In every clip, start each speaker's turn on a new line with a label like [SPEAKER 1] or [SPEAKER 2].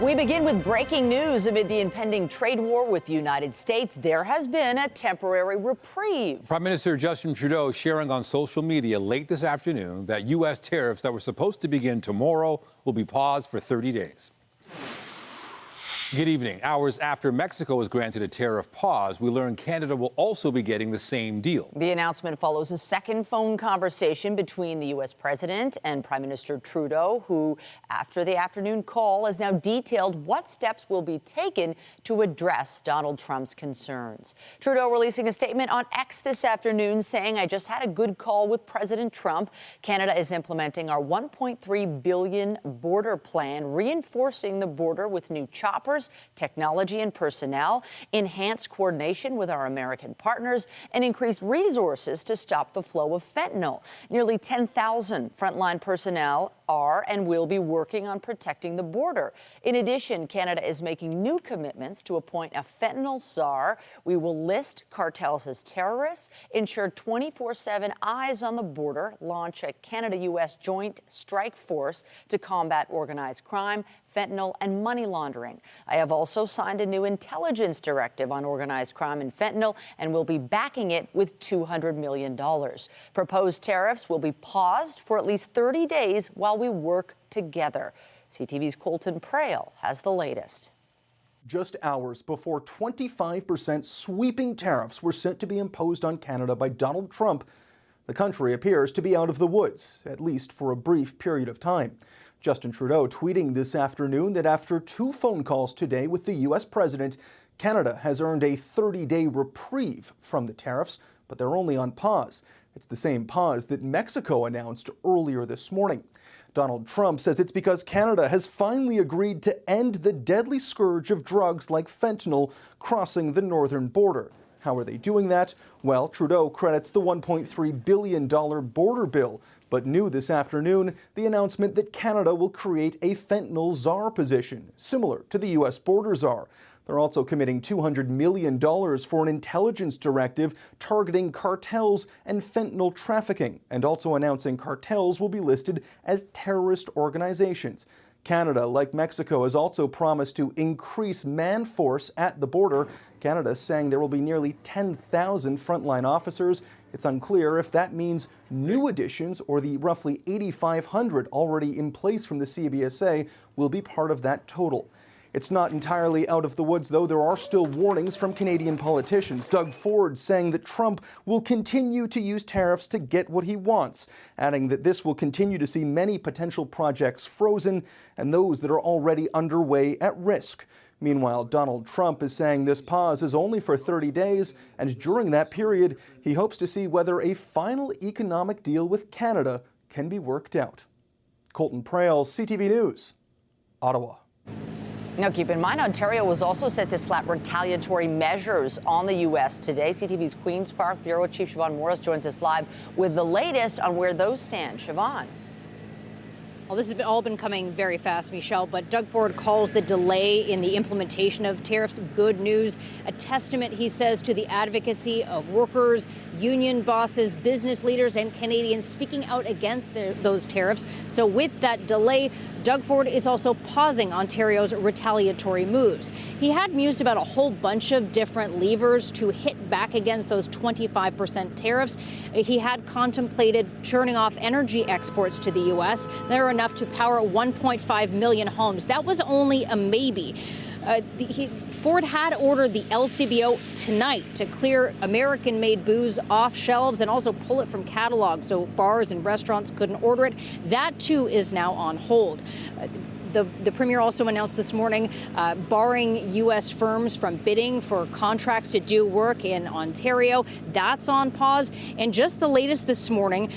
[SPEAKER 1] We begin with breaking news amid the impending trade war with the United States. There has been a temporary reprieve.
[SPEAKER 2] Prime Minister Justin Trudeau sharing on social media late this afternoon that U.S. tariffs that were supposed to begin tomorrow will be paused for 30 days. Good evening. Hours after Mexico was granted a tariff pause, we learned Canada will also be getting the same deal.
[SPEAKER 1] The announcement follows a second phone conversation between the U.S. president and Prime Minister Trudeau, who, after the afternoon call, has now detailed what steps will be taken to address Donald Trump's concerns. Trudeau releasing a statement on X this afternoon saying, "I just had a good call with President Trump. Canada is implementing our $1.3 billion border plan, reinforcing the border with new choppers, technology and personnel, enhanced coordination with our American partners, and increased resources to stop the flow of fentanyl." Nearly 10,000 frontline personnel are and will be working on protecting the border. In addition, Canada is making new commitments to appoint a fentanyl czar. We will list cartels as terrorists, ensure 24/7 eyes on the border, launch a Canada-U.S. joint strike force to combat organized crime, fentanyl, and money laundering. I have also signed a new intelligence directive on organized crime and fentanyl and will be backing it with $200 million. Proposed tariffs will be paused for at least 30 days while we work together. CTV's Colton Prail has the latest.
[SPEAKER 3] Just hours before 25% sweeping tariffs were set to be imposed on Canada by Donald Trump, the country appears to be out of the woods, at least for a brief period of time. Justin Trudeau tweeting this afternoon that after 2 phone calls today with the U.S. president, Canada has earned a 30-day reprieve from the tariffs, but they're only on pause. It's the same pause that Mexico announced earlier this morning. Donald Trump says it's because Canada has finally agreed to end the deadly scourge of drugs like fentanyl crossing the northern border. How are they doing that? Well, Trudeau credits the $1.3 billion border bill, but new this afternoon, the announcement that Canada will create a fentanyl czar position, similar to the U.S. border czar. They're also committing $200 million for an intelligence directive targeting cartels and fentanyl trafficking, and also announcing cartels will be listed as terrorist organizations. Canada, like Mexico, has also promised to increase man force at the border. Canada is saying there will be nearly 10,000 frontline officers. It's unclear if that means new additions or the roughly 8,500 already in place from the CBSA will be part of that total. It's not entirely out of the woods, though. There are still warnings from Canadian politicians. Doug Ford saying that Trump will continue to use tariffs to get what he wants, adding that this will continue to see many potential projects frozen and those that are already underway at risk. Meanwhile, Donald Trump is saying this pause is only for 30 days, and during that period, he hopes to see whether a final economic deal with Canada can be worked out. Colton Prail, CTV News, Ottawa.
[SPEAKER 1] Now, keep in mind, Ontario was also set to slap retaliatory measures on the U.S. today. CTV's Queen's Park Bureau Chief Siobhan Morris joins us live with the latest on where those stand. Siobhan.
[SPEAKER 4] Well, this has all been coming very fast, Michelle, but Doug Ford calls the delay in the implementation of tariffs good news, a testament, he says, to the advocacy of workers, union bosses, business leaders, and Canadians speaking out against those tariffs. So with that delay, Doug Ford is also pausing Ontario's retaliatory moves. He had mused about a whole bunch of different levers to hit back against those 25% tariffs. He had contemplated turning off energy exports to the U.S. There are enough to power 1.5 million homes. That was only a maybe. Ford had ordered the LCBO tonight to clear American-made booze off shelves and also pull it from catalogs so bars and restaurants couldn't order it. That, too, is now on hold. The Premier also announced this morning barring U.S. firms from bidding for contracts to do work in Ontario. That's on pause. And just the latest this morning,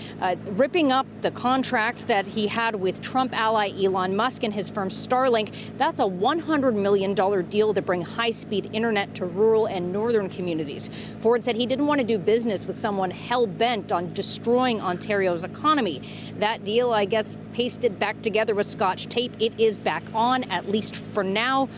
[SPEAKER 4] ripping up the contract that he had with Trump ally Elon Musk and his firm Starlink. That's a $100 million deal to bring high-speed internet to rural and northern communities. Ford said he didn't want to do business with someone hell-bent on destroying Ontario's economy. That deal, I guess, pasted back together with Scotch tape. It is is back on, at least for now.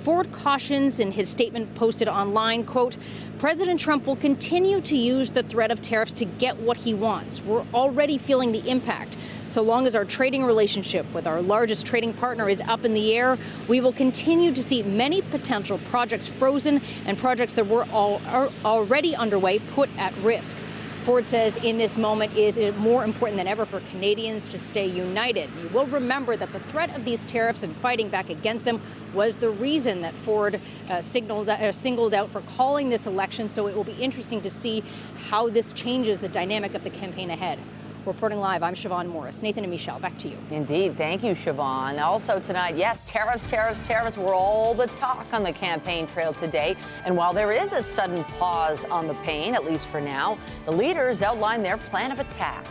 [SPEAKER 4] Ford cautions in his statement posted online, quote, President Trump will continue to use the threat of tariffs to get what he wants. We're already feeling the impact. So long as our trading relationship with our largest trading partner is up in the air, we will continue to see many potential projects frozen and projects that were already underway put at risk. Ford says in this moment is it more important than ever for Canadians to stay united. You will remember that the threat of these tariffs and fighting back against them was the reason that Ford singled out for calling this election. So it will be interesting to see how this changes the dynamic of the campaign ahead. Reporting live, I'm Siobhan Morris. Nathan and Michelle, back to you.
[SPEAKER 1] Indeed. Thank you, Siobhan. Also tonight, yes, tariffs were all the talk on the campaign trail today. And while there is a sudden pause on the pain, at least for now, the leaders outlined their plan of attack.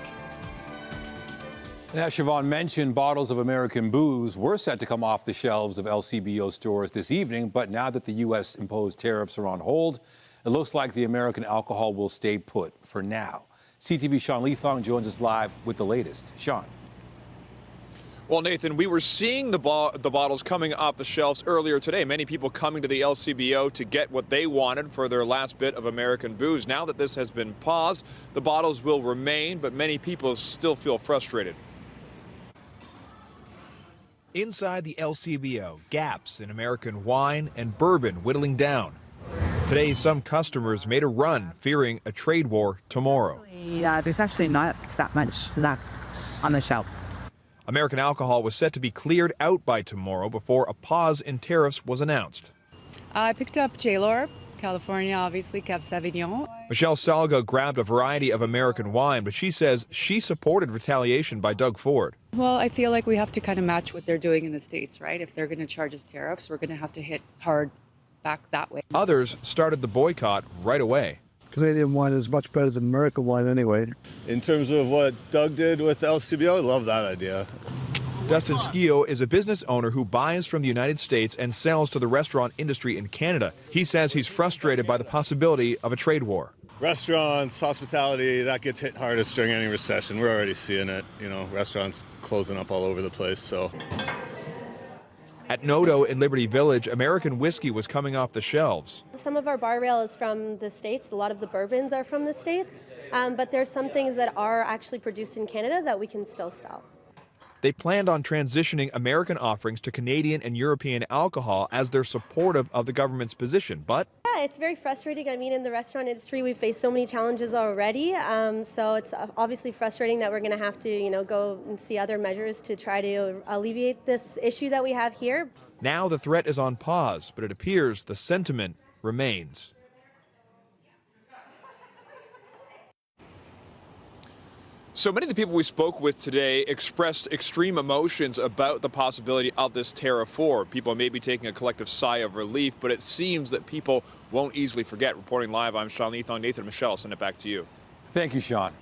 [SPEAKER 2] As Siobhan mentioned, bottles of American booze were set to come off the shelves of LCBO stores this evening. But now that the U.S. imposed tariffs are on hold, it looks like the American alcohol will stay put for now. CTV Sean Leathong joins us live with the latest. Sean.
[SPEAKER 5] Well, Nathan, we were seeing the bottles coming off the shelves earlier today. Many people coming to the LCBO to get what they wanted for their last bit of American booze. Now that this has been paused, the bottles will remain, but many people still feel frustrated.
[SPEAKER 6] Inside the LCBO, gaps in American wine and bourbon whittling down. Today, some customers made a run, fearing a trade war tomorrow.
[SPEAKER 7] Yeah, there's actually not that much left on the shelves.
[SPEAKER 6] American alcohol was set to be cleared out by tomorrow before a pause in tariffs was announced.
[SPEAKER 8] I picked up J-Lor, California, obviously, Cab Sauvignon.
[SPEAKER 6] Michelle Salga grabbed a variety of American wine, but she says she supported retaliation by Doug Ford.
[SPEAKER 8] Well, I feel like we have to kind of match what they're doing in the States, right? If they're going to charge us tariffs, we're going to have to hit hard back that way.
[SPEAKER 6] Others started the boycott right away.
[SPEAKER 9] Canadian wine is much better than American wine anyway.
[SPEAKER 10] In terms of what Doug did with LCBO, I love that idea.
[SPEAKER 6] Dustin Skio is a business owner who buys from the United States and sells to the restaurant industry in Canada. He says he's frustrated by the possibility of a trade war.
[SPEAKER 10] Restaurants, hospitality, that gets hit hardest during any recession. We're already seeing it. You know, restaurants closing up all over the place, so.
[SPEAKER 6] At Noto in Liberty Village, American whiskey was coming off the shelves.
[SPEAKER 11] Some of our bar ale is from the States. A lot of the bourbons are from the States. But there's some things that are actually produced in Canada that we can still sell.
[SPEAKER 6] They planned on transitioning American offerings to Canadian and European alcohol as they're supportive of the government's position, but
[SPEAKER 11] yeah, it's very frustrating. I mean, in the restaurant industry, we've faced so many challenges already. So it's obviously frustrating that we're going to have to, go and see other measures to try to alleviate this issue that we have here.
[SPEAKER 6] Now the threat is on pause, but it appears the sentiment remains.
[SPEAKER 5] So many of the people we spoke with today expressed extreme emotions about the possibility of this tariff war. People may be taking a collective sigh of relief, but it seems that people won't easily forget. Reporting live, I'm Sean Leathong. Nathan and Michelle, send it back to you.
[SPEAKER 2] Thank you, Sean.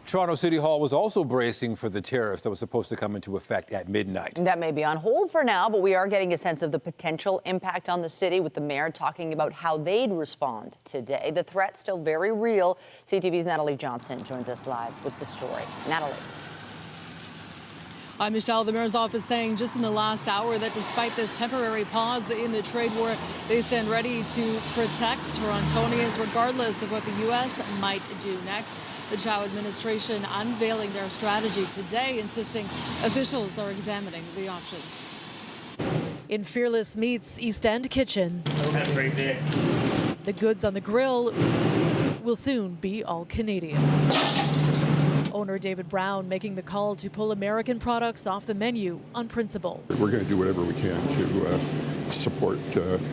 [SPEAKER 2] Toronto City Hall was also bracing for the tariffs that was supposed to come into effect at midnight.
[SPEAKER 1] That may be on hold for now, but we are getting a sense of the potential impact on the city, with the mayor talking about how they'd respond today. The threat's still very real. CTV's Natalie Johnson joins us live with the story. Natalie.
[SPEAKER 12] I'm Michelle. The mayor's office saying just in the last hour that despite this temporary pause in the trade war, they stand ready to protect Torontonians regardless of what the U.S. might do next. The Chow administration unveiling their strategy today, insisting officials are examining the options. In Fearless Meats East End Kitchen,
[SPEAKER 13] have a great day.
[SPEAKER 12] The goods on the grill will soon be all Canadian. Owner David Brown making the call to pull American products off the menu on principle.
[SPEAKER 14] We're going to do whatever we can to support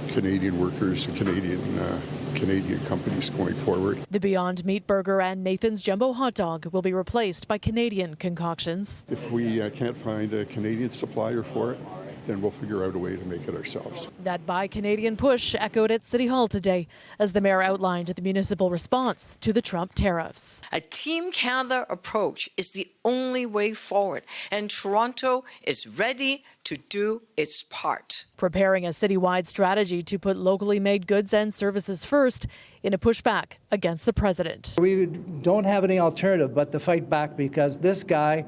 [SPEAKER 14] Canadian workers and Canadian companies going forward.
[SPEAKER 12] The Beyond Meat Burger and Nathan's Jumbo Hot Dog will be replaced by Canadian concoctions.
[SPEAKER 14] If we can't find a Canadian supplier for it, then we'll figure out a way to make it ourselves.
[SPEAKER 12] That Buy Canadian push echoed at City Hall today as the mayor outlined the municipal response to the Trump tariffs.
[SPEAKER 15] A Team Canada approach is the only way forward, and Toronto is ready to do its part.
[SPEAKER 12] Preparing a citywide strategy to put locally made goods and services first in a pushback against the president.
[SPEAKER 16] We don't have any alternative but to fight back, because this guy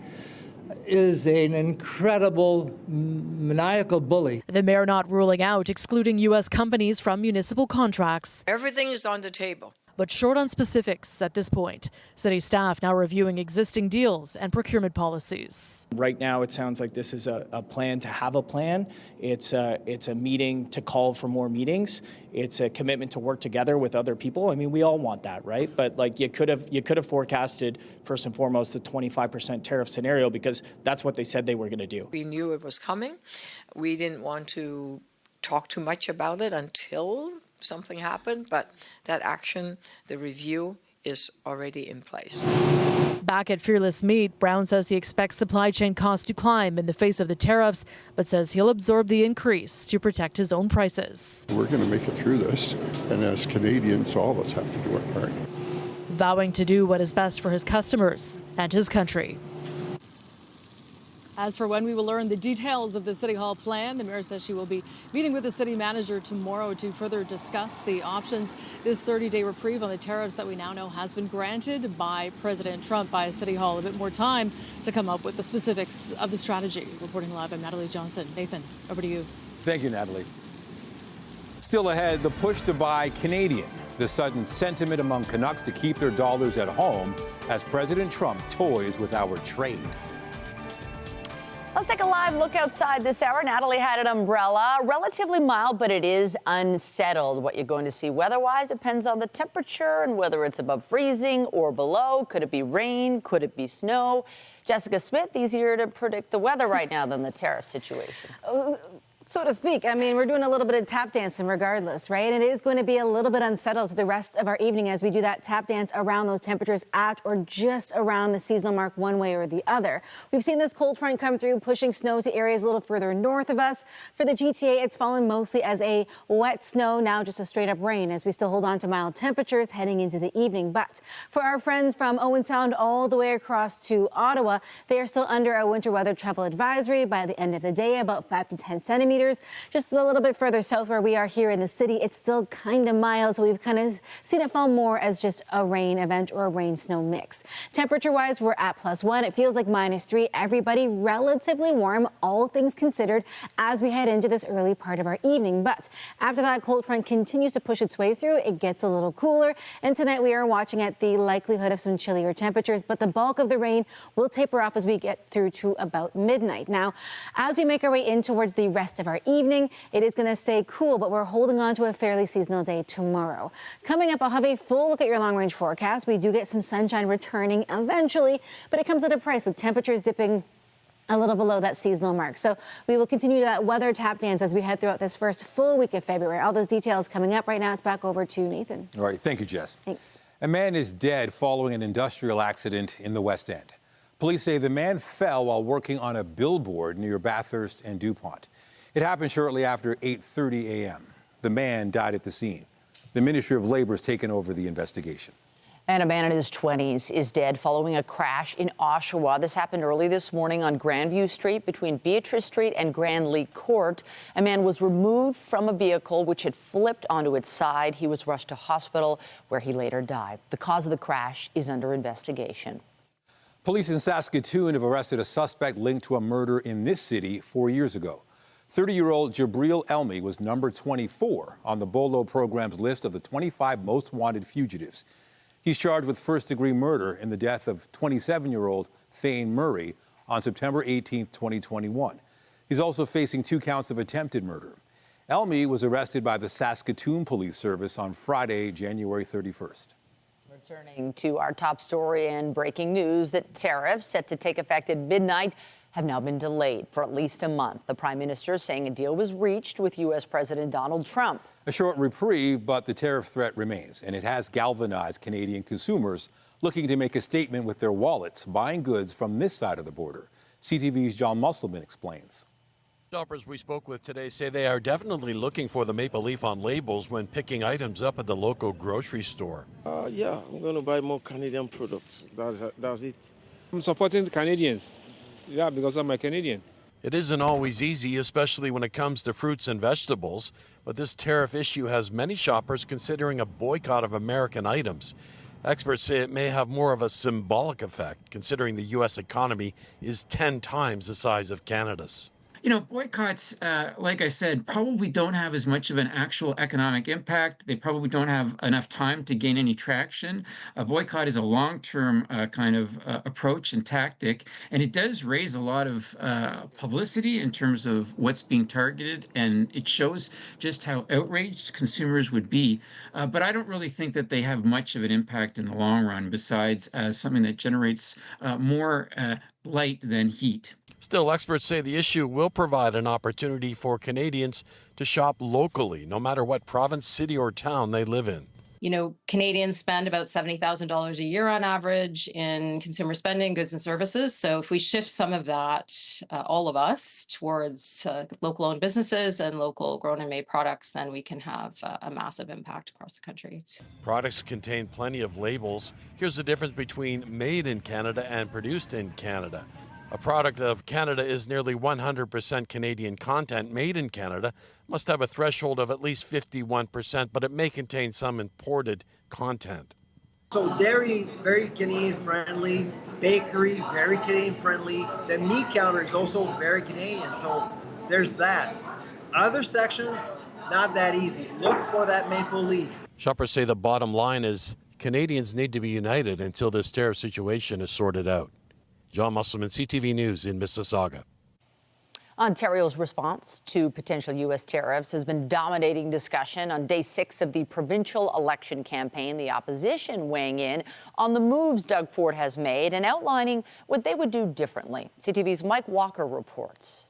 [SPEAKER 13] is an incredible maniacal bully.
[SPEAKER 12] The mayor not ruling out excluding U.S. companies from municipal contracts.
[SPEAKER 15] Everything is on the table.
[SPEAKER 12] But short on specifics at this point. City staff now reviewing existing deals and procurement policies.
[SPEAKER 16] Right now, it sounds like this is a plan to have a plan. It's a meeting to call for more meetings. It's a commitment to work together with other people. I mean, we all want that, right? But like you could have forecasted first and foremost the 25% tariff scenario, because that's what they said they were going to do.
[SPEAKER 15] We knew it was coming. We didn't want to talk too much about it until something happened, but that action, the review, is already in place.
[SPEAKER 12] Back at Fearless Meat, Brown says he expects supply chain costs to climb in the face of the tariffs, but says he'll absorb the increase to protect his own prices.
[SPEAKER 14] We're going to make it through this, and as Canadians, all of us have to do our part.
[SPEAKER 12] Vowing to do what is best for his customers and his country. As for when we will learn the details of the City Hall plan, the mayor says she will be meeting with the city manager tomorrow to further discuss the options. This 30-day reprieve on the tariffs that we now know has been granted by President Trump by City Hall. A bit more time to come up with the specifics of the strategy. Reporting live, I'm Natalie Johnson. Nathan, over to you.
[SPEAKER 2] Thank you, Natalie. Still ahead, the push to buy Canadian. The sudden sentiment among Canucks to keep their dollars at home as President Trump toys with our trade.
[SPEAKER 1] Let's take a live look outside this hour. Natalie had an umbrella. Relatively mild, but it is unsettled. What you're going to see weather-wise depends on the temperature and whether it's above freezing or below. Could it be rain? Could it be snow? Jessica Smith, easier to predict the weather right now than the tariff situation.
[SPEAKER 17] So to speak. I mean, we're doing a little bit of tap dancing regardless, right? And it is going to be a little bit unsettled for the rest of our evening as we do that tap dance around those temperatures at or just around the seasonal mark one way or the other. We've seen this cold front come through, pushing snow to areas a little further north of us. For the GTA, it's fallen mostly as a wet snow, now just a straight up rain as we still hold on to mild temperatures heading into the evening. But for our friends from Owen Sound all the way across to Ottawa, they are still under a winter weather travel advisory by the end of the day, about 5 to 10 centimeters. Just a little bit further south where we are here in the city, it's still kind of mild, so we've kind of seen it fall more as just a rain event or a rain-snow mix. Temperature-wise, we're at +1. It feels like -3. Everybody relatively warm, all things considered, as we head into this early part of our evening. But after that cold front continues to push its way through, it gets a little cooler. And tonight we are watching at the likelihood of some chillier temperatures, but the bulk of the rain will taper off as we get through to about midnight. Now, as we make our way in towards the rest of our evening, it is going to stay cool, but we're holding on to a fairly seasonal day tomorrow. Coming up, I'll have a full look at your long-range forecast. We do get some sunshine returning eventually, but it comes at a price with temperatures dipping a little below that seasonal mark. So we will continue that weather tap dance as we head throughout this first full week of February. All those details coming up right now. It's back over to Nathan.
[SPEAKER 2] All right. Thank you, Jess.
[SPEAKER 17] Thanks.
[SPEAKER 2] A man is dead following an industrial accident in the West End. Police say the man fell while working on a billboard near Bathurst and DuPont. It happened shortly after 8:30 a.m. The man died at the scene. The Ministry of Labor has taken over the investigation.
[SPEAKER 1] And a man in his 20s is dead following a crash in Oshawa. This happened early this morning on Grandview Street between Beatrice Street and Grand Leak Court. A man was removed from a vehicle which had flipped onto its side. He was rushed to hospital where he later died. The cause of the crash is under investigation.
[SPEAKER 2] Police in Saskatoon have arrested a suspect linked to a murder in this city 4 years ago. 30-year-old Jabril Elmi was number 24 on the Bolo program's list of the 25 most wanted fugitives. He's charged with first-degree murder in the death of 27-year-old Thane Murray on September 18, 2021. He's also facing 2 counts of attempted murder. Elmi was arrested by the Saskatoon Police Service on Friday, January 31st.
[SPEAKER 1] Returning to our top story and breaking news that tariffs set to take effect at midnight have now been delayed for at least a month. The Prime Minister saying a deal was reached with U.S. President Donald Trump.
[SPEAKER 2] A short reprieve, but the tariff threat remains, and it has galvanized Canadian consumers looking to make a statement with their wallets, buying goods from this side of the border. CTV's John Musselman explains.
[SPEAKER 18] Shoppers we spoke with today say they are definitely looking for the maple leaf on labels when picking items up at the local grocery store.
[SPEAKER 19] Yeah, I'm going to buy more Canadian products. That's it.
[SPEAKER 20] I'm supporting the Canadians. Yeah, because I'm a Canadian.
[SPEAKER 18] It isn't always easy, especially when it comes to fruits and vegetables, but this tariff issue has many shoppers considering a boycott of American items. Experts say it may have more of a symbolic effect, considering the U.S. economy is 10 times the size of Canada's.
[SPEAKER 21] You know, boycotts, like I said, probably don't have as much of an actual economic impact. They probably don't have enough time to gain any traction. A boycott is a long-term kind of approach and tactic, and it does raise a lot of publicity in terms of what's being targeted, and it shows just how outraged consumers would be. But I don't really think that they have much of an impact in the long run, besides something that generates more light than heat.
[SPEAKER 18] Still, experts say the issue will provide an opportunity for Canadians to shop locally, no matter what province, city, or town they live in.
[SPEAKER 22] You know, Canadians spend about $70,000 a year on average in consumer spending, goods and services. So if we shift some of that, all of us, towards local-owned businesses and local grown and made products, then we can have a massive impact across the country.
[SPEAKER 18] Products contain plenty of labels. Here's the difference between made in Canada and produced in Canada. A product of Canada is nearly 100% Canadian content. Made in Canada must have a threshold of at least 51%, but it may contain some imported content.
[SPEAKER 23] So dairy, very Canadian friendly. Bakery, very Canadian friendly. The meat counter is also very Canadian. So there's that. Other sections, not that easy. Look for that maple leaf.
[SPEAKER 18] Shoppers say the bottom line is Canadians need to be united until this tariff situation is sorted out. John Musselman, CTV News in Mississauga.
[SPEAKER 1] Ontario's response to potential U.S. tariffs has been dominating discussion on day 6 of the provincial election campaign. The opposition weighing in on the moves Doug Ford has made and outlining what they would do differently. CTV's Mike Walker reports.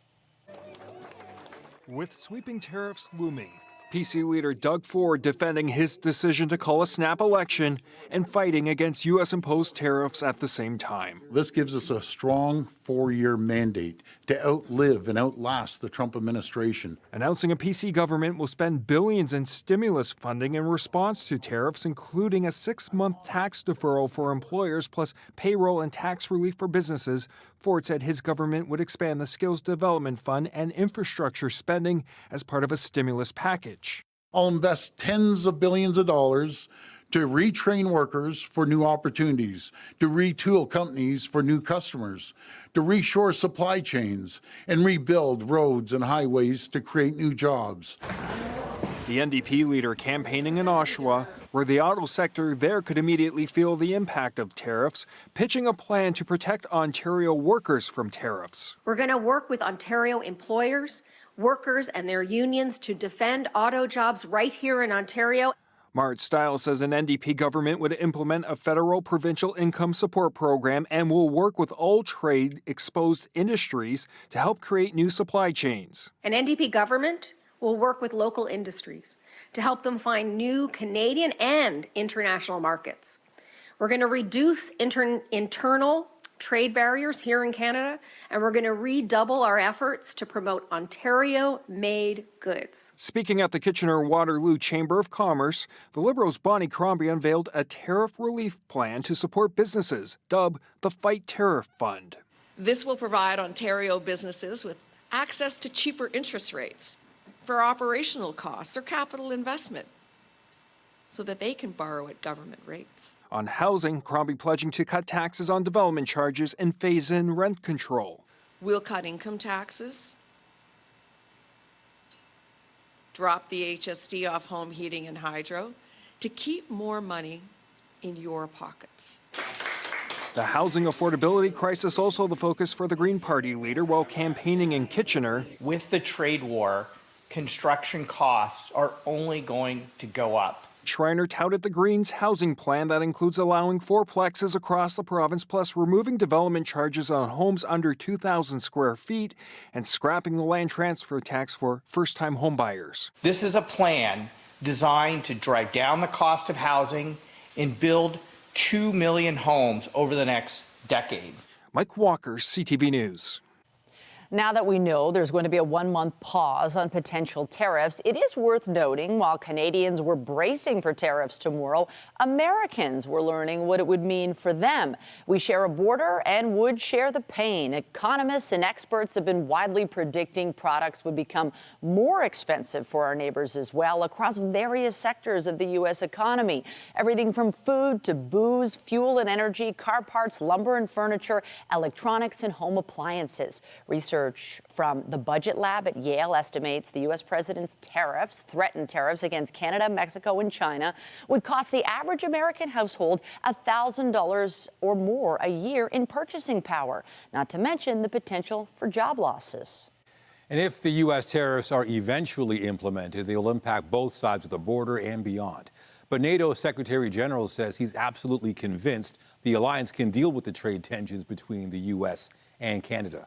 [SPEAKER 24] With sweeping tariffs looming, PC leader Doug Ford defending his decision to call a snap election and fighting against U.S.-imposed tariffs at the same time.
[SPEAKER 25] This gives us a strong 4-year mandate to outlive and outlast the Trump administration.
[SPEAKER 24] Announcing a PC government will spend billions in stimulus funding in response to tariffs, including a 6-month tax deferral for employers plus payroll and tax relief for businesses. Ford said his government would expand the Skills Development Fund and infrastructure spending as part of a stimulus package.
[SPEAKER 25] I'll invest tens of billions of dollars to retrain workers for new opportunities, to retool companies for new customers, to reshore supply chains, and rebuild roads and highways to create new jobs.
[SPEAKER 24] The NDP leader campaigning in Oshawa, where the auto sector there could immediately feel the impact of tariffs, pitching a plan to protect Ontario workers from tariffs.
[SPEAKER 26] We're going to work with Ontario employers, workers, and their unions to defend auto jobs right here in Ontario.
[SPEAKER 24] Mart Stiles says an NDP government would implement a federal provincial income support program and will work with all trade-exposed industries to help create new supply chains.
[SPEAKER 26] An NDP government will work with local industries to help them find new Canadian and international markets. We're going to reduce internal trade barriers here in Canada, and we're going to redouble our efforts to promote Ontario-made goods.
[SPEAKER 24] Speaking at the Kitchener-Waterloo Chamber of Commerce, the Liberals' Bonnie Crombie unveiled a tariff relief plan to support businesses, dubbed the Fight Tariff Fund.
[SPEAKER 27] This will provide Ontario businesses with access to cheaper interest rates for operational costs or capital investment so that they can borrow at government rates.
[SPEAKER 24] On housing, Crombie pledging to cut taxes on development charges and phase in rent control.
[SPEAKER 27] We'll cut income taxes, drop the HST off home heating and hydro to keep more money in your pockets.
[SPEAKER 24] The housing affordability crisis also the focus for the Green Party leader while campaigning in Kitchener.
[SPEAKER 28] With the trade war, construction costs are only going to go up.
[SPEAKER 24] Schreiner touted the Greens' housing plan that includes allowing fourplexes across the province, plus removing development charges on homes under 2,000 square feet and scrapping the land transfer tax for first-time homebuyers.
[SPEAKER 28] This is a plan designed to drive down the cost of housing and build 2 million homes over the next decade.
[SPEAKER 24] Mike Walker, CTV News.
[SPEAKER 1] Now that we know there's going to be a 1-month pause on potential tariffs, it is worth noting while Canadians were bracing for tariffs tomorrow, Americans were learning what it would mean for them. We share a border and would share the pain. Economists and experts have been widely predicting products would become more expensive for our neighbors as well across various sectors of the U.S. economy. Everything from food to booze, fuel and energy, car parts, lumber and furniture, electronics and home appliances. Research from the Budget Lab at Yale estimates the U.S. president's threatened tariffs against Canada, Mexico, and China would cost the average American household $1,000 or more a year in purchasing power, not to mention the potential for job losses.
[SPEAKER 2] And if the U.S. tariffs are eventually implemented, they'll impact both sides of the border and beyond. But NATO Secretary General says he's absolutely convinced the alliance can deal with the trade tensions between the U.S. and Canada.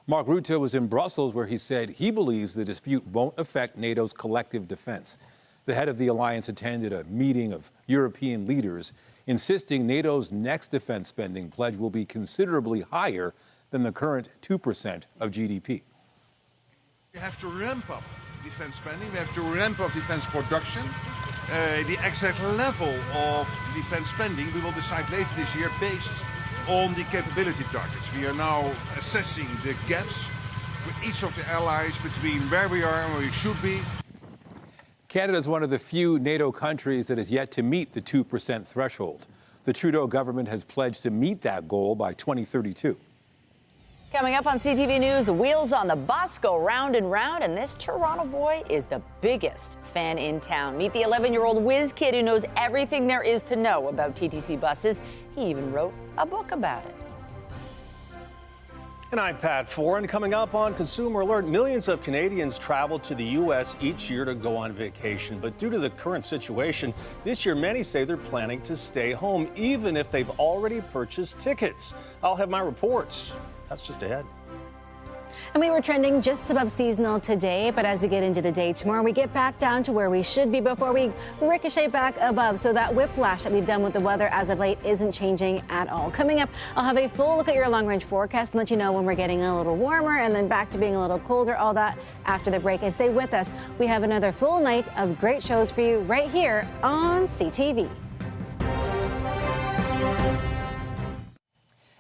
[SPEAKER 2] Mark Rutte was in Brussels, where he said he believes the dispute won't affect NATO's collective defense. The head of the alliance attended a meeting of European leaders, insisting NATO's next defense spending pledge will be considerably higher than the current 2% of GDP.
[SPEAKER 3] We have to ramp up defense spending. We have to ramp up defense production. The exact level of defense spending we will decide later this year based on the capability targets. We are now assessing the gaps for each of the allies between where we are and where we should be.
[SPEAKER 2] Canada is one of the few NATO countries that has yet to meet the 2% threshold. The Trudeau government has pledged to meet that goal by 2032.
[SPEAKER 1] Coming up on CTV News, the wheels on the bus go round and round, and this Toronto boy is the biggest fan in town. Meet the 11-year-old whiz kid who knows everything there is to know about TTC buses. He even wrote a book about it.
[SPEAKER 4] And I'm Pat Foran. Coming up on Consumer Alert, millions of Canadians travel to the U.S. each year to go on vacation. But due to the current situation, this year many say they're planning to stay home, even if they've already purchased tickets. I'll have my reports. That's just ahead.
[SPEAKER 17] And we were trending just above seasonal today, but as we get into the day tomorrow, we get back down to where we should be before we ricochet back above. So that whiplash that we've done with the weather as of late isn't changing at all. Coming up, I'll have a full look at your long-range forecast and let you know when we're getting a little warmer and then back to being a little colder, all that after the break. And stay with us. We have another full night of great shows for you right here on CTV.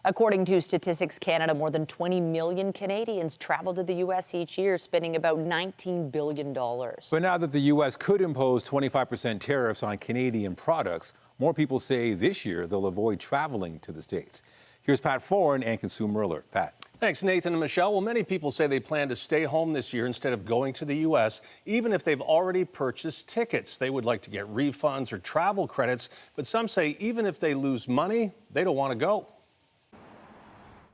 [SPEAKER 1] According to Statistics Canada, more than 20 million Canadians travel to the U.S. each year, spending about $19 billion.
[SPEAKER 2] But now that the U.S. could impose 25% tariffs on Canadian products, more people say this year they'll avoid traveling to the States. Here's Pat Foran and Consumer Alert. Pat.
[SPEAKER 4] Thanks, Nathan and Michelle. Well, many people say they plan to stay home this year instead of going to the U.S., even if they've already purchased tickets. They would like to get refunds or travel credits, but some say even if they lose money, they don't want to go.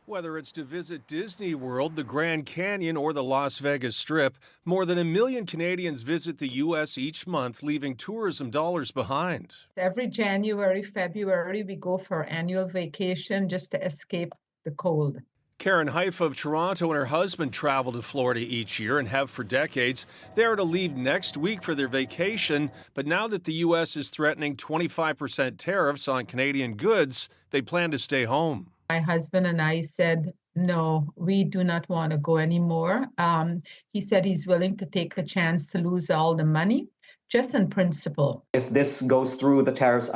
[SPEAKER 4] Whether it's to visit Disney World, the Grand Canyon, or the Las Vegas Strip, more than 1 million Canadians visit the U.S. each month, leaving tourism dollars behind.
[SPEAKER 6] Every January, February, we go for annual vacation just to escape the cold.
[SPEAKER 4] Karen Haifa of Toronto and her husband travel to Florida each year and have for decades. They are to leave next week for their vacation, but now that the U.S. is threatening 25% tariffs on Canadian goods, they plan to stay home.
[SPEAKER 6] My husband and I said, no, we do not want to go anymore. He said he's willing to take a chance to lose all the money, just in principle.
[SPEAKER 7] If this goes through the tariffs,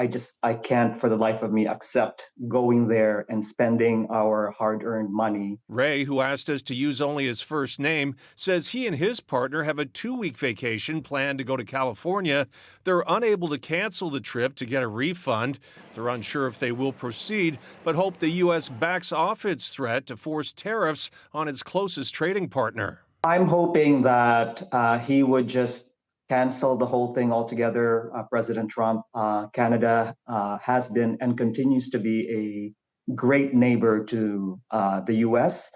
[SPEAKER 7] I can't for the life of me accept going there and spending our hard-earned money.
[SPEAKER 4] Ray, who asked us to use only his first name, says he and his partner have a 2-week vacation planned to go to California. They're unable to cancel the trip to get a refund. They're unsure if they will proceed, but hope the U.S. backs off its threat to force tariffs on its closest trading partner.
[SPEAKER 7] I'm hoping that he would just cancel the whole thing altogether. President Trump, Canada has been and continues to be a great neighbor to the U.S.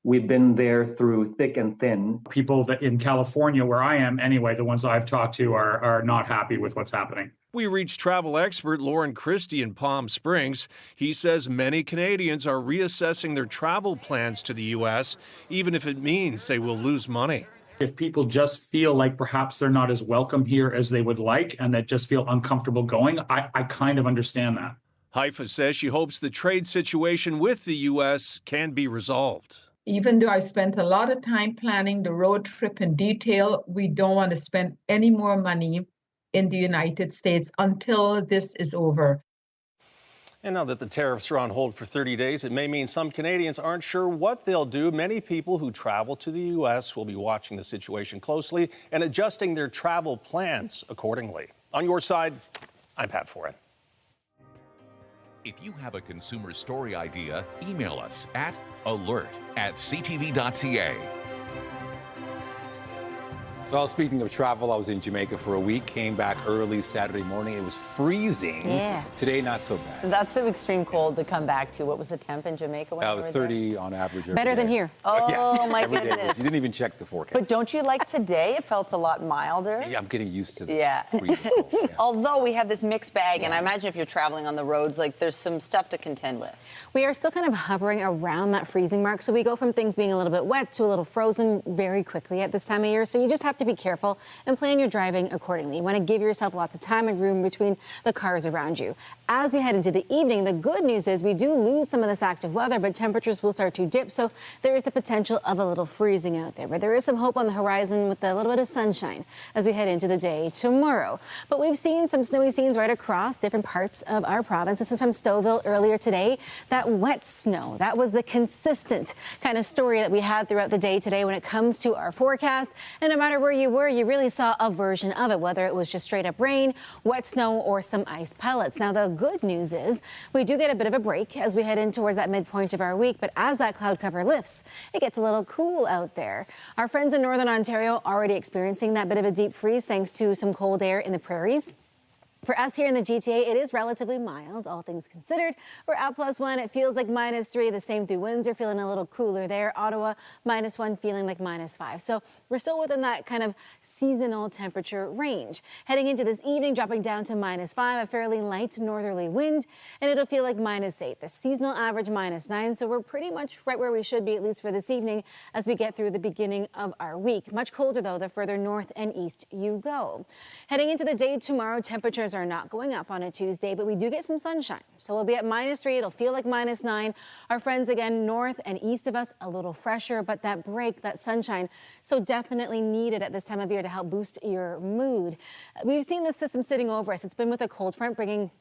[SPEAKER 7] We've been there through thick and thin.
[SPEAKER 8] People that in California, where I am anyway, the ones I've talked to are not happy with what's happening.
[SPEAKER 4] We reached travel expert Lauren Christie in Palm Springs. He says many Canadians are reassessing their travel plans to the U.S., even if it means they will lose money.
[SPEAKER 8] If people just feel like perhaps they're not as welcome here as they would like and that just feel uncomfortable going, I kind of understand that.
[SPEAKER 4] Haifa says she hopes the trade situation with the U.S. can be resolved.
[SPEAKER 6] even though I spent a lot of time planning the road trip in detail, we don't want to spend any more money in the United States until this is over.
[SPEAKER 5] And now that the tariffs are on hold for 30 days, it may mean some Canadians aren't sure what they'll do. Many people who travel to the U.S. will be watching the situation closely and adjusting their travel plans accordingly. On your side, I'm Pat Foran.
[SPEAKER 9] If you have a consumer story idea, email us at alert@ctv.ca.
[SPEAKER 2] Well, speaking of travel, I was in Jamaica for a week, came back early Saturday morning. It was freezing.
[SPEAKER 1] Yeah.
[SPEAKER 2] Today, not so bad.
[SPEAKER 1] That's some extreme cold to come back to. What was the temp in Jamaica? When
[SPEAKER 2] It was 30 on average.
[SPEAKER 1] Better than here. Oh, my
[SPEAKER 2] every day.
[SPEAKER 1] goodness.
[SPEAKER 2] You didn't even check the forecast.
[SPEAKER 1] But don't you like today? It felt a lot milder.
[SPEAKER 2] Yeah, I'm getting used to this.
[SPEAKER 1] Yeah.
[SPEAKER 2] freezing cold. Yeah.
[SPEAKER 1] Although we have this mixed bag, and I imagine if you're traveling on the roads, like there's some stuff to contend with.
[SPEAKER 17] We are still kind of hovering around that freezing mark. So we go from things being a little bit wet to a little frozen very quickly at this time of year. So you just have to be careful and plan your driving accordingly. You want to give yourself lots of time and room between the cars around you. As we head into the evening, the good news is we do lose some of this active weather, but temperatures will start to dip. So there is the potential of a little freezing out there. But there is some hope on the horizon with a little bit of sunshine as we head into the day tomorrow. But we've seen some snowy scenes right across different parts of our province. This is from Stouffville earlier today. That wet snow, that was the consistent kind of story that we had throughout the day today when it comes to our forecast. And no matter where you were, you really saw a version of it, whether it was just straight up rain, wet snow, or some ice pellets. Now, the good news is we do get a bit of a break as we head in towards that midpoint of our week, but as that cloud cover lifts, it gets a little cool out there. Our friends in Northern Ontario already experiencing that bit of a deep freeze thanks to some cold air in the prairies. For us here in the GTA, it is relatively mild, all things considered. We're at +1. It feels like -3. The same through Windsor, feeling a little cooler there. Ottawa, -1, feeling like -5. So we're still within that kind of seasonal temperature range. Heading into this evening, dropping down to -5, a fairly light northerly wind, and it'll feel like -8. The seasonal average -9. So we're pretty much right where we should be, at least for this evening, as we get through the beginning of our week. Much colder, though, the further north and east you go. Heading into the day tomorrow, temperatures are not going up on a Tuesday, but we do get some sunshine. So we'll be at -3. It'll feel like -9. Our friends again north and east of us a little fresher, but that break, that sunshine, so definitely needed at this time of year to help boost your mood. We've seen the system sitting over us. It's been with a cold front bringing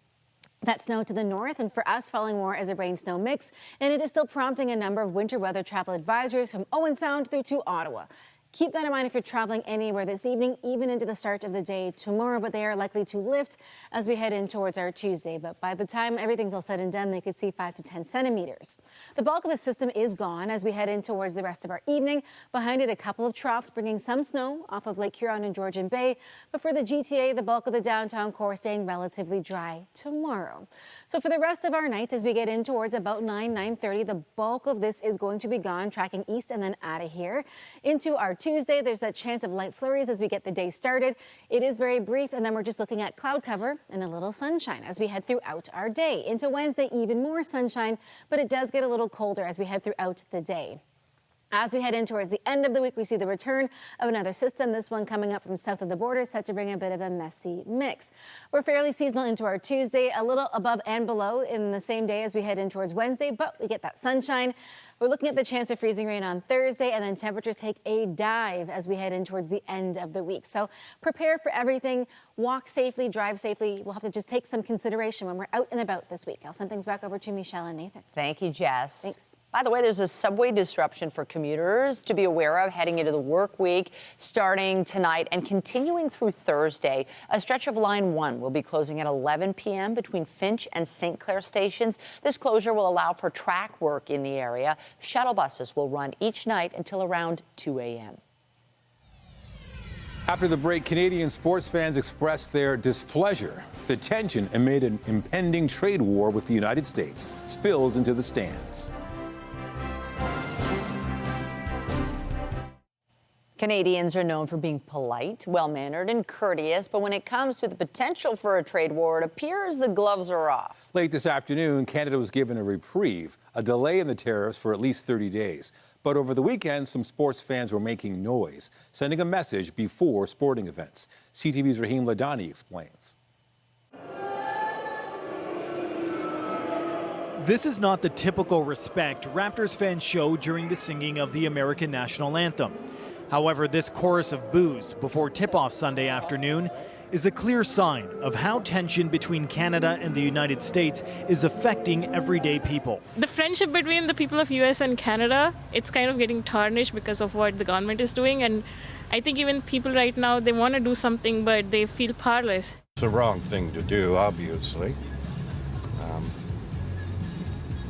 [SPEAKER 17] that snow to the north, and for us falling more as a rain-snow mix, and it is still prompting a number of winter weather travel advisories from Owen Sound through to Ottawa. Keep that in mind if you're traveling anywhere this evening, even into the start of the day tomorrow, but they are likely to lift as we head in towards our Tuesday. But by the time everything's all said and done, they could see 5 to 10 centimeters. The bulk of the system is gone as we head in towards the rest of our evening. Behind it, a couple of troughs bringing some snow off of Lake Huron and Georgian Bay. But for the GTA, the bulk of the downtown core staying relatively dry tomorrow. So for the rest of our night, as we get in towards about 9:30, the bulk of this is going to be gone, tracking east and then out of here. Into our Tuesday, there's that chance of light flurries as we get the day started. It is very brief, and then we're just looking at cloud cover and a little sunshine as we head throughout our day. Into Wednesday, even more sunshine, but it does get a little colder as we head throughout the day. As we head in towards the end of the week, we see the return of another system, this one coming up from south of the border, set to bring a bit of a messy mix. We're fairly seasonal into our Tuesday, a little above and below in the same day as we head in towards Wednesday, but we get that sunshine. We're looking at the chance of freezing rain on Thursday, and then temperatures take a dive as we head in towards the end of the week. So prepare for everything. Walk safely, drive safely. We'll have to just take some consideration when we're out and about this week. I'll send things back over to Michelle and Nathan.
[SPEAKER 1] Thank you, Jess.
[SPEAKER 17] Thanks.
[SPEAKER 1] By the way, there's a subway disruption for commuters to be aware of heading into the work week starting tonight and continuing through Thursday. A stretch of Line 1 will be closing at 11 p.m. between Finch and St. Clair stations. This closure will allow for track work in the area. Shuttle buses will run each night until around 2 a.m.
[SPEAKER 2] After the break, Canadian sports fans expressed their displeasure. The tension amid an impending trade war with the United States spills into the stands.
[SPEAKER 1] Canadians are known for being polite, well-mannered, and courteous, but when it comes to the potential for a trade war, it appears the gloves are off.
[SPEAKER 2] Late this afternoon, Canada was given a reprieve, a delay in the tariffs for at least 30 days. But over the weekend, some sports fans were making noise, sending a message before sporting events. CTV's Raheem Ladani explains.
[SPEAKER 10] This is not the typical respect Raptors fans show during the singing of the American national anthem. However, this chorus of boos before tip-off Sunday afternoon is a clear sign of how tension between Canada and the United States is affecting everyday people.
[SPEAKER 11] The friendship between the people of US and Canada, it's kind of getting tarnished because of what the government is doing, and I think even people right now, they want to do something, but they feel powerless.
[SPEAKER 12] It's the wrong thing to do, obviously.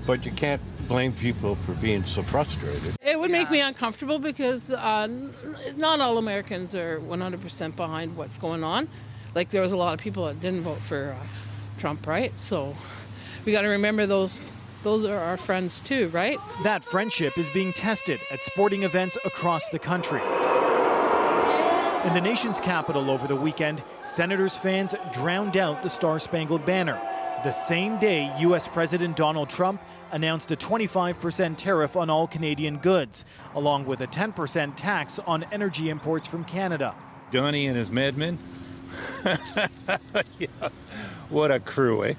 [SPEAKER 12] But you can't blame people for being so frustrated.
[SPEAKER 13] It would make me uncomfortable because not all Americans are 100% behind what's going on. Like, there was a lot of people that didn't vote for Trump, right? So we got to remember those are our friends too, right?
[SPEAKER 10] That friendship is being tested at sporting events across the country. In the nation's capital over the weekend, Senators fans drowned out the Star-Spangled Banner. The same day, U.S. President Donald Trump announced a 25% tariff on all Canadian goods, along with a 10% tax on energy imports from Canada.
[SPEAKER 12] Donnie and his madmen. Yeah. What a crew, eh?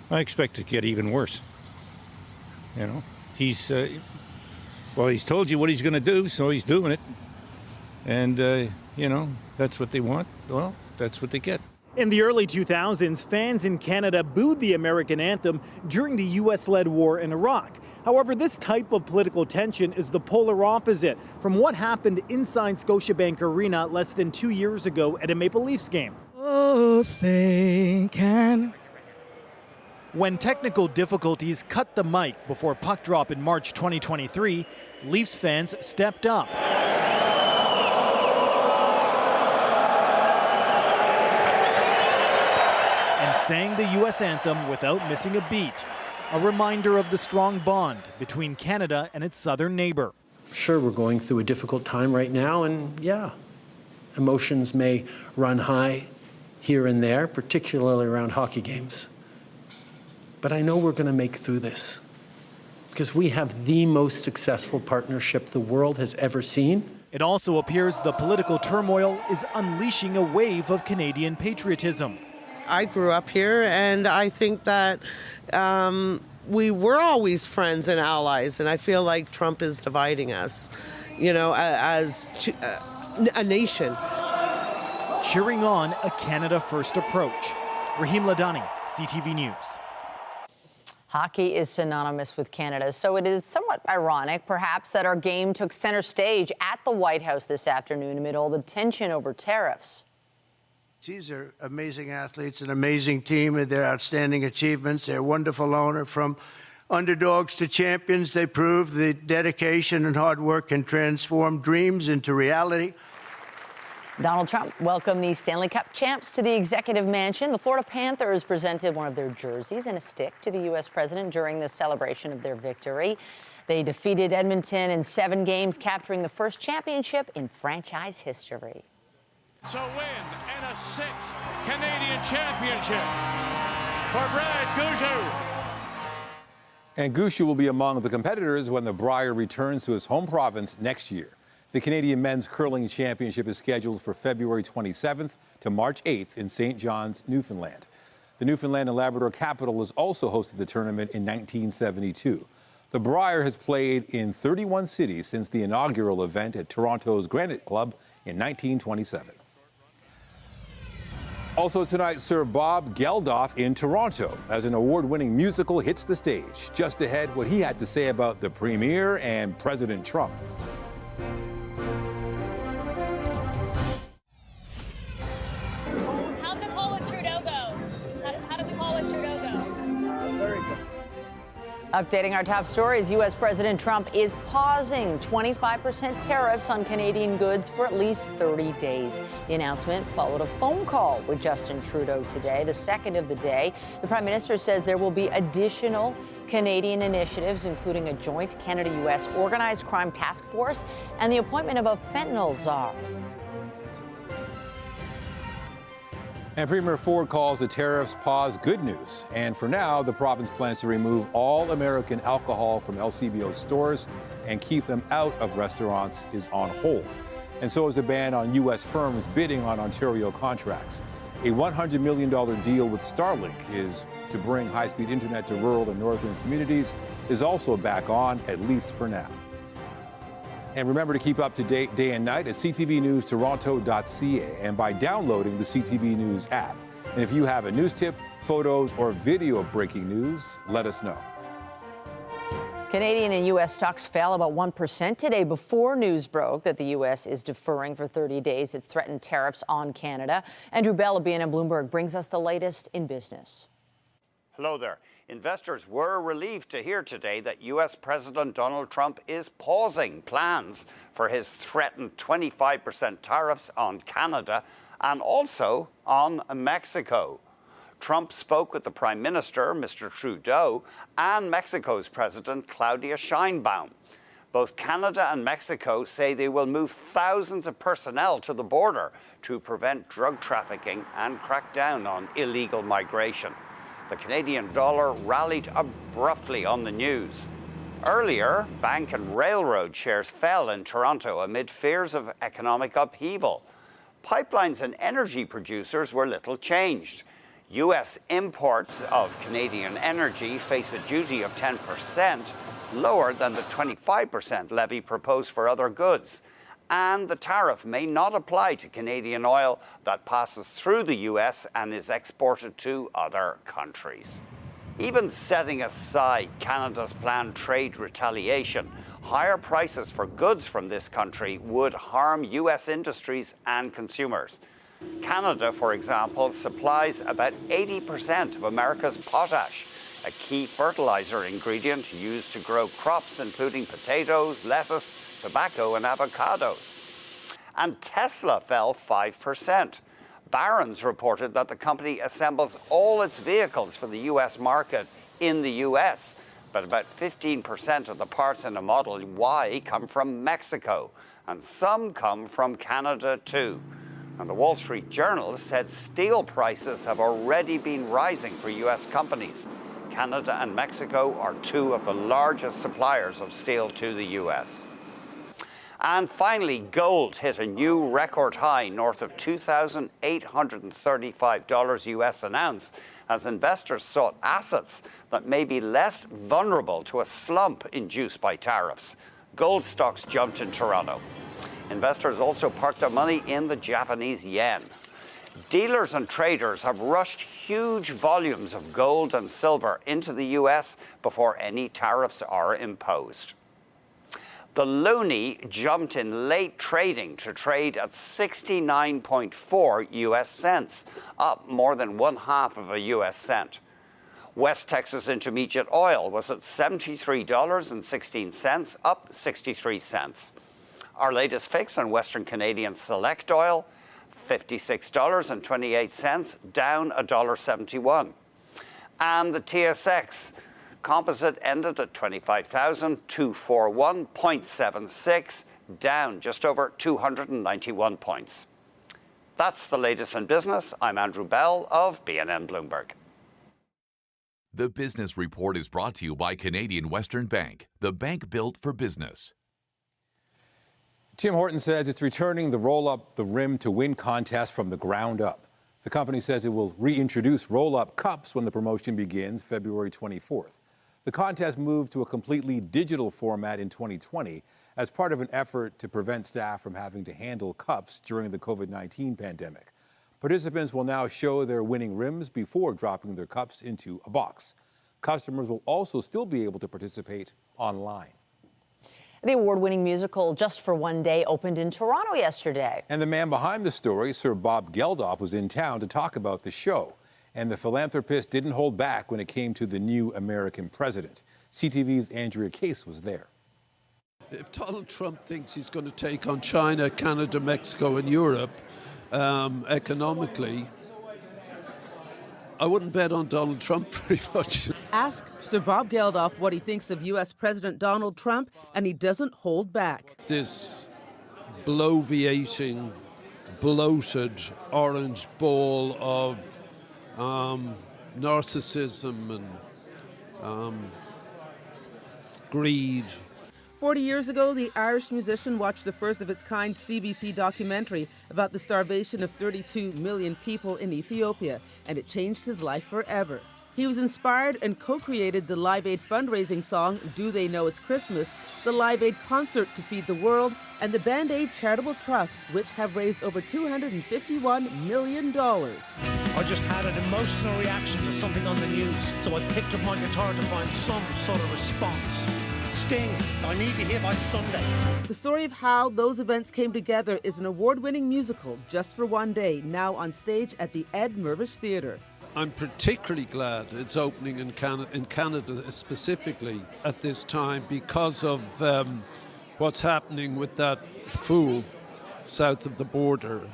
[SPEAKER 12] I expect it to get even worse. You know, he's told you what he's going to do, so he's doing it. And, you know, that's what they want. Well, that's what they get.
[SPEAKER 10] In the early 2000s, fans in Canada booed the American anthem during the U.S.-led war in Iraq. However, this type of political tension is the polar opposite from what happened inside Scotiabank Arena less than 2 years ago at a Maple Leafs game.
[SPEAKER 14] Oh, say can.
[SPEAKER 10] When technical difficulties cut the mic before puck drop in March 2023, Leafs fans stepped up. And sang the U.S. anthem without missing a beat, a reminder of the strong bond between Canada and its southern neighbor.
[SPEAKER 15] Sure, we're going through a difficult time right now, and yeah, emotions may run high here and there, particularly around hockey games. But I know we're going to make it through this because we have the most successful partnership the world has ever seen.
[SPEAKER 10] It also appears the political turmoil is unleashing a wave of Canadian patriotism.
[SPEAKER 16] I grew up here, and I think that we were always friends and allies, and I feel like Trump is dividing us, you know, as a nation.
[SPEAKER 10] Cheering on a Canada First approach. Raheem Ladani, CTV News.
[SPEAKER 1] Hockey is synonymous with Canada, so it is somewhat ironic, perhaps, that our game took center stage at the White House this afternoon amid all the tension over tariffs.
[SPEAKER 19] These are amazing athletes, an amazing team, and their outstanding achievements. They're a wonderful owner. From underdogs to champions, they prove the dedication and hard work can transform dreams into reality.
[SPEAKER 1] Donald Trump welcomed the Stanley Cup champs to the Executive Mansion. The Florida Panthers presented one of their jerseys and a stick to the U.S. president during the celebration of their victory. They defeated Edmonton in 7 games, capturing the first championship in franchise history.
[SPEAKER 29] To win and a 6th Canadian championship for Brad Gougeau.
[SPEAKER 2] And Gougeau will be among the competitors when the Brier returns to his home province next year. The Canadian Men's Curling Championship is scheduled for February 27th to March 8th in St. John's, Newfoundland. The Newfoundland and Labrador capital has also hosted the tournament in 1972. The Brier has played in 31 cities since the inaugural event at Toronto's Granite Club in 1927. Also tonight, Sir Bob Geldof in Toronto as an award-winning musical hits the stage. Just ahead, what he had to say about the Premier and President Trump.
[SPEAKER 30] How'd the call with Trudeau go? How did the call with Trudeau go?
[SPEAKER 19] Very good.
[SPEAKER 1] Updating our top stories, U.S. President Trump is pausing 25% tariffs on Canadian goods for at least 30 days. The announcement followed a phone call with Justin Trudeau today, the second of the day. The Prime Minister says there will be additional Canadian initiatives, including a joint Canada-U.S. organized crime task force and the appointment of a fentanyl czar.
[SPEAKER 2] And Premier Ford calls the tariffs pause good news. And for now, the province plans to remove all American alcohol from LCBO stores and keep them out of restaurants is on hold. And so is a ban on U.S. firms bidding on Ontario contracts. A $100 million deal with Starlink is to bring high-speed internet to rural and northern communities is also back on, at least for now. And remember to keep up to date day and night at ctvnewstoronto.ca and by downloading the CTV News app. And if you have a news tip, photos, or video of breaking news, let us know.
[SPEAKER 1] Canadian and U.S. stocks fell about 1% today before news broke that the U.S. is deferring for 30 days its threatened tariffs on Canada. Andrew Bell of BNN Bloomberg brings us the latest in business.
[SPEAKER 18] Hello there. Investors were relieved to hear today that U.S. President Donald Trump is pausing plans for his threatened 25% tariffs on Canada and also on Mexico. Trump spoke with the Prime Minister, Mr. Trudeau, and Mexico's President, Claudia Sheinbaum. Both Canada and Mexico say they will move thousands of personnel to the border to prevent drug trafficking and crack down on illegal migration. The Canadian dollar rallied abruptly on the news. Earlier, bank and railroad shares fell in Toronto amid fears of economic upheaval. Pipelines and energy producers were little changed. U.S. imports of Canadian energy face a duty of 10%, lower than the 25% levy proposed for other goods. And the tariff may not apply to Canadian oil that passes through the U.S. and is exported to other countries. Even setting aside Canada's planned trade retaliation, higher prices for goods from this country would harm U.S. industries and consumers. Canada, for example, supplies about 80% of America's potash, a key fertilizer ingredient used to grow crops including potatoes, lettuce, tobacco, and avocados. And Tesla fell 5%. Barron's reported that the company assembles all its vehicles for the U.S. market in the U.S., but about 15% of the parts in a Model Y come from Mexico, and some come from Canada too. And the Wall Street Journal said steel prices have already been rising for U.S. companies. Canada and Mexico are two of the largest suppliers of steel to the U.S. And finally, gold hit a new record high north of $2,835 US an ounce as investors sought assets that may be less vulnerable to a slump induced by tariffs. Gold stocks jumped in Toronto. Investors also parked their money in the Japanese yen. Dealers and traders have rushed huge volumes of gold and silver into the US before any tariffs are imposed. The loonie jumped in late trading to trade at 69.4 US cents, up more than 1/2 of a US cent. West Texas Intermediate Oil was at $73.16, up 63 cents. Our latest fix on Western Canadian Select Oil, $56.28, down $1.71. And the TSX Composite ended at 25,241.76, down just over 291 points. That's the latest in business. I'm Andrew Bell of BNN Bloomberg.
[SPEAKER 9] The Business Report is brought to you by Canadian Western Bank, the bank built for business.
[SPEAKER 2] Tim Hortons says it's returning the Roll Up the Rim to Win contest from the ground up. The company says it will reintroduce roll-up cups when the promotion begins February 24th. The contest moved to a completely digital format in 2020 as part of an effort to prevent staff from having to handle cups during the COVID-19 pandemic. Participants will now show their winning rims before dropping their cups into a box. Customers will also still be able to participate online.
[SPEAKER 1] The award-winning musical Just for One Day opened in Toronto yesterday.
[SPEAKER 2] And the man behind the story, Sir Bob Geldof, was in town to talk about the show. And the philanthropist didn't hold back when it came to the new American president. CTV's Andrea Case was there.
[SPEAKER 20] If Donald Trump thinks he's going to take on China, Canada, Mexico, and Europe economically, I wouldn't bet on Donald Trump very much.
[SPEAKER 21] Ask Sir Bob Geldof what he thinks of U.S. President Donald Trump, and he doesn't hold back.
[SPEAKER 20] This bloviating, bloated orange ball of narcissism and greed.
[SPEAKER 21] 40 years ago, the Irish musician watched the first of its kind CBC documentary about the starvation of 32 million people in Ethiopia, and it changed his life forever. He was inspired and co-created the Live Aid fundraising song, Do They Know It's Christmas?, the Live Aid concert to feed the world, and the Band Aid Charitable Trust, which have raised over $251 million.
[SPEAKER 3] I just had an emotional reaction to something on the news, so I picked up my guitar to find some sort of response. Sting, I need you here by Sunday.
[SPEAKER 21] The story of how those events came together is an award-winning musical, Just for One Day, now on stage at the Ed Mirvish Theatre.
[SPEAKER 20] I'm particularly glad it's opening in Canada specifically at this time because of what's happening with that fool south of the border.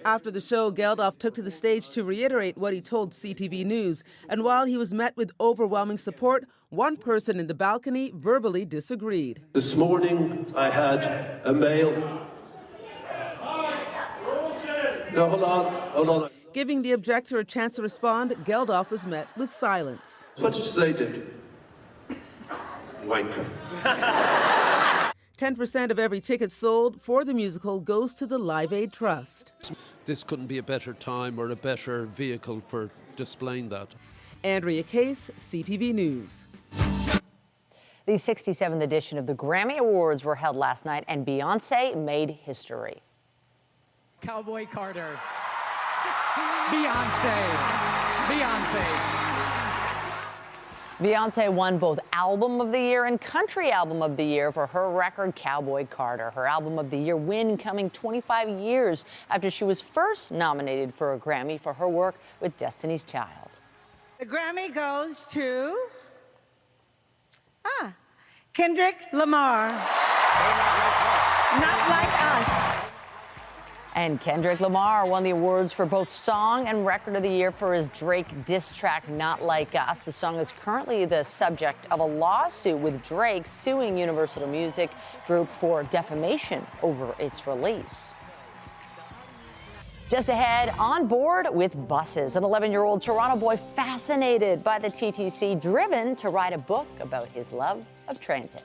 [SPEAKER 21] After the show, Geldof took to the stage to reiterate what he told CTV News. And while he was met with overwhelming support, one person in the balcony verbally disagreed.
[SPEAKER 20] This morning I had a mail. No, hold on.
[SPEAKER 21] Giving the objector a chance to respond, Geldof was met with silence.
[SPEAKER 20] As much as they did. Wanker.
[SPEAKER 21] 10% of every ticket sold for the musical goes to the Live Aid Trust.
[SPEAKER 20] This couldn't be a better time or a better vehicle for displaying that.
[SPEAKER 21] Andrea Case, CTV News.
[SPEAKER 1] The 67th edition of the Grammy Awards were held last night, and Beyoncé made history.
[SPEAKER 7] Cowboy Carter. Beyonce.
[SPEAKER 1] Beyoncé won both Album of the Year and Country Album of the Year for her record, Cowboy Carter. Her Album of the Year win coming 25 years after she was first nominated for a Grammy for her work with Destiny's Child.
[SPEAKER 8] The Grammy goes to Kendrick Lamar. Not Like Us.
[SPEAKER 1] And Kendrick Lamar won the awards for both Song and Record of the Year for his Drake diss track, Not Like Us. The song is currently the subject of a lawsuit with Drake suing Universal Music Group for defamation over its release. Just ahead, on board with buses, an 11-year-old Toronto boy fascinated by the TTC, driven to write a book about his love of transit.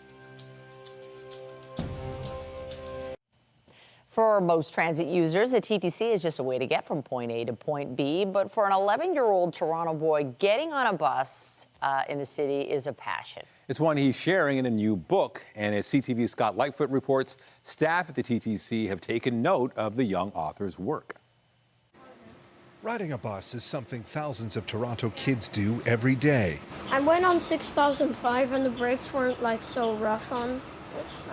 [SPEAKER 1] For most transit users, the TTC is just a way to get from point A to point B. But for an 11-year-old Toronto boy, getting on a bus in the city is a passion.
[SPEAKER 2] It's one he's sharing in a new book. And as CTV's Scott Lightfoot reports, staff at the TTC have taken note of the young author's work.
[SPEAKER 22] Riding a bus is something thousands of Toronto kids do every day.
[SPEAKER 23] I went on 6005 and the brakes weren't like so rough on,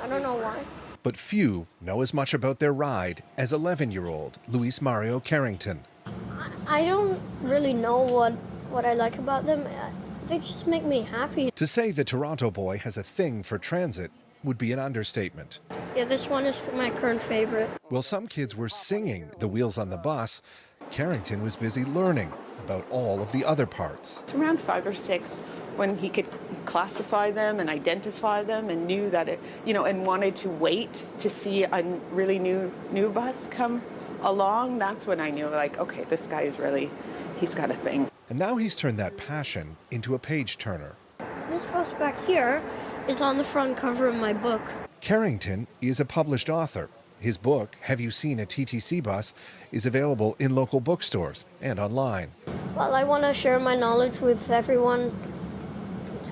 [SPEAKER 23] I don't know why.
[SPEAKER 22] But few know as much about their ride as 11-year-old Luis Mario Carrington.
[SPEAKER 23] I don't really know what I like about them. They just make me happy.
[SPEAKER 22] To say the Toronto boy has a thing for transit would be an understatement.
[SPEAKER 23] Yeah, this one is my current favorite.
[SPEAKER 22] While some kids were singing the wheels on the bus, Carrington was busy learning about all of the other parts.
[SPEAKER 24] It's around 5 or 6 when he could classify them and identify them and knew that it, and wanted to wait to see a really new bus come along. That's when I knew, like, okay, this guy is really, he's got a thing.
[SPEAKER 22] And now he's turned that passion into a page turner.
[SPEAKER 23] This bus back here is on the front cover of my book.
[SPEAKER 22] Carrington is a published author. His book, Have You Seen a TTC Bus?, is available in local bookstores and online.
[SPEAKER 23] Well, I want to share my knowledge with everyone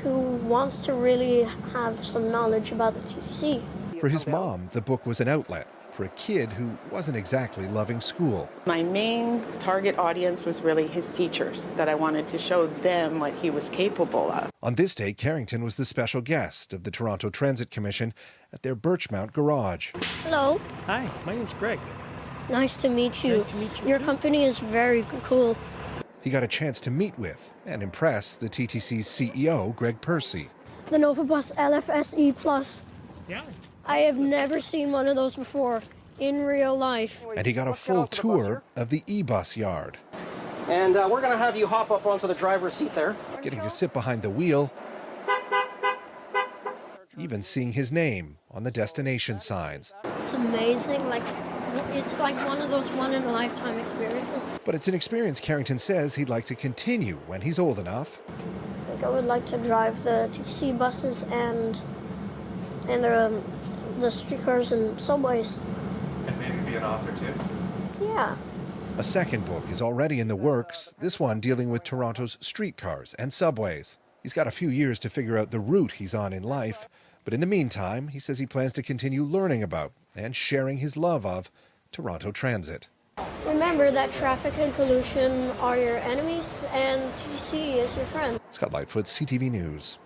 [SPEAKER 23] who wants to really have some knowledge about the TTC.
[SPEAKER 22] For his mom, the book was an outlet for a kid who wasn't exactly loving school.
[SPEAKER 24] My main target audience was really his teachers, that I wanted to show them what he was capable of.
[SPEAKER 22] On this day, Carrington was the special guest of the Toronto Transit Commission at their Birchmount garage.
[SPEAKER 23] Hello.
[SPEAKER 3] Hi, my name's Greg.
[SPEAKER 23] Nice to meet you.
[SPEAKER 3] Nice to meet you.
[SPEAKER 23] Your company is very cool.
[SPEAKER 22] He got a chance to meet with and impress the TTC's CEO, Greg Percy.
[SPEAKER 23] The NovaBus LFSE Plus.
[SPEAKER 3] Yeah.
[SPEAKER 23] I have never seen one of those before in real life.
[SPEAKER 22] And he got a full tour of the e-bus yard.
[SPEAKER 25] And we're going to have you hop up onto the driver's seat there.
[SPEAKER 22] Getting to sit behind the wheel, even seeing his name on the destination signs.
[SPEAKER 23] It's amazing. It's like one of those one-in-a-lifetime experiences.
[SPEAKER 22] But it's an experience Carrington says he'd like to continue when he's old enough.
[SPEAKER 23] I think I would like to drive the TTC buses and and the streetcars and subways.
[SPEAKER 22] And maybe be an author too?
[SPEAKER 23] Yeah.
[SPEAKER 22] A second book is already in the works, this one dealing with Toronto's streetcars and subways. He's got a few years to figure out the route he's on in life, but in the meantime, he says he plans to continue learning about and sharing his love of Toronto transit.
[SPEAKER 23] Remember that traffic and pollution are your enemies and TTC is your friend.
[SPEAKER 22] Scott Lightfoot, CTV News.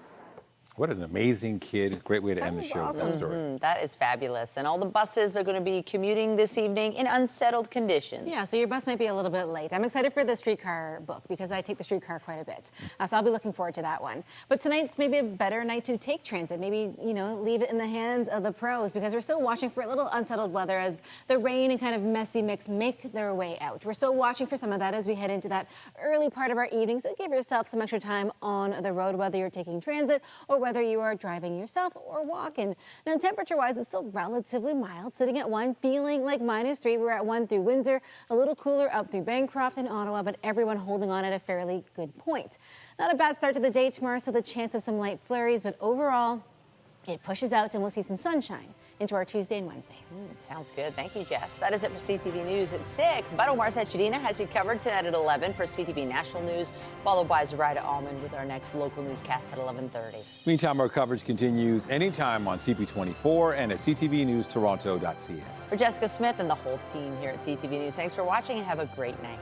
[SPEAKER 2] What an amazing kid. Great way to end the show with that story.
[SPEAKER 1] That is fabulous. And all the buses are going to be commuting this evening in unsettled conditions.
[SPEAKER 4] Yeah, so your bus might be a little bit late. I'm excited for the streetcar book because I take the streetcar quite a bit. So I'll be looking forward to that one. But tonight's maybe a better night to take transit. Maybe, leave it in the hands of the pros because we're still watching for a little unsettled weather as the rain and kind of messy mix make their way out. We're still watching for some of that as we head into that early part of our evening. So give yourself some extra time on the road, whether you're taking transit or whether you are driving yourself or walking. Now, temperature-wise, it's still relatively mild, sitting at 1, feeling like -3. We're at 1 through Windsor, a little cooler up through Bancroft and Ottawa, but everyone holding on at a fairly good point. Not a bad start to the day tomorrow, so the chance of some light flurries, but overall, it pushes out and we'll see some sunshine into our Tuesday and Wednesday.
[SPEAKER 1] Sounds good. Thank you, Jess. That is it for CTV News at 6. But Omar Sachedina has you covered tonight at 11 for CTV National News, followed by Zoraida Almond with our next local newscast at 11:30.
[SPEAKER 2] Meantime, our coverage continues anytime on CP24 and at ctvnewstoronto.ca.
[SPEAKER 1] For Jessica Smith and the whole team here at CTV News, thanks for watching and have a great night.